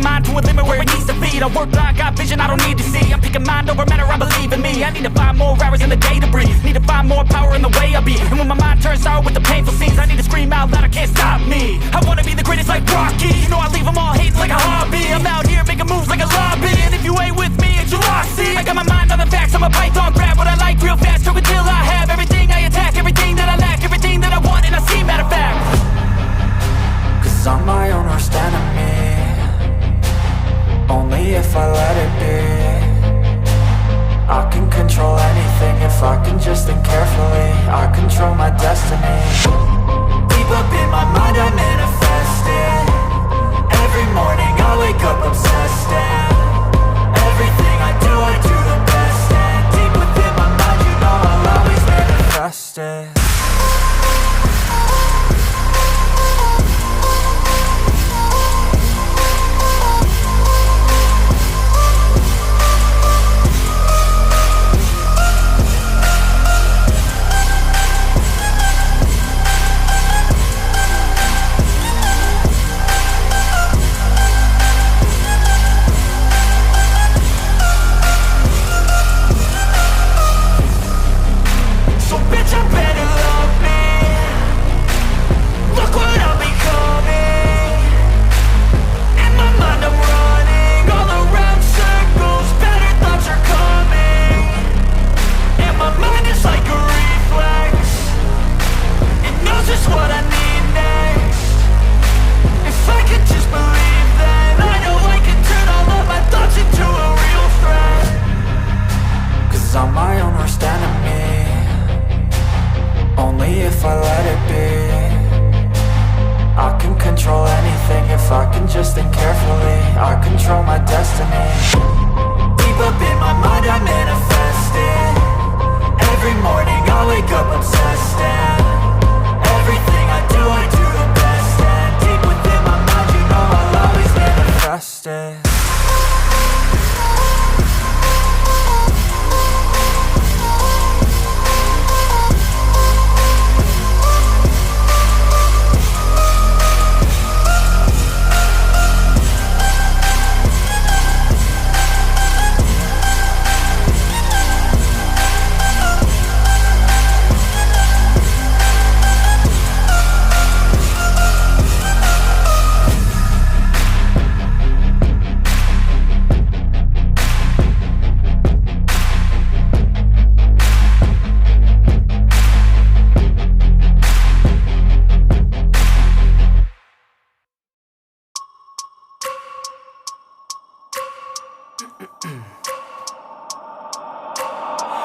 mind to a limit where it needs to be. I work blind, got vision I don't need to see. I'm picking mind over matter, I believe in me. I need to find more hours in the day to breathe. Need to find more power in the way I be. And when my mind turns sour with the painful scenes, I need to scream out loud, I can't stop me. I wanna be the greatest like Rocky. You know I leave them all hating like a hobby. I'm out here making moves like a lobby. And if you ain't with me, it's your loss, see. I got my mind on the facts, I'm a python, grab what I like real fast. Choke until I have everything I attack, everything that I lack, everything that I want, and I see, matter of fact. Cause I'm my own worst enemy, only if I let it be. I can control anything if I can just think carefully. I control my destiny. Deep up in my mind I manifest it. Every morning I wake up obsessed, and everything I do the best. And deep within my mind, you know I'll always manifest it.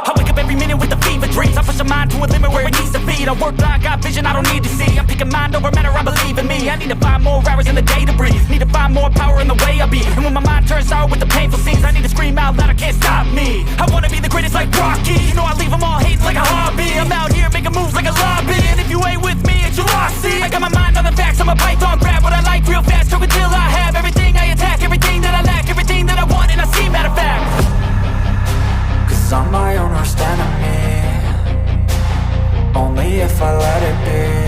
I wake up every minute with the fever dreams. I push my mind to a limit where it needs to be. I work blind, got vision I don't need to see. I'm picking mind over matter, I believe in me. I need to find more hours in the day to breathe. Need to find more power in the way I be. And when my mind turns sour with the painful scenes, I need to scream out loud, I can't stop me. I wanna be the greatest like Rocky. You know I leave them all hating like a hobby. I'm out here making moves like a lobby. And if you ain't with me, it's your loss, see. I got my mind on the facts, I'm a python, grab what I like real fast. Choke until I have everything I attack, everything that I lack, everything that I want, and I see, matter of fact. Cause I'm my own worst enemy, only if I let it be.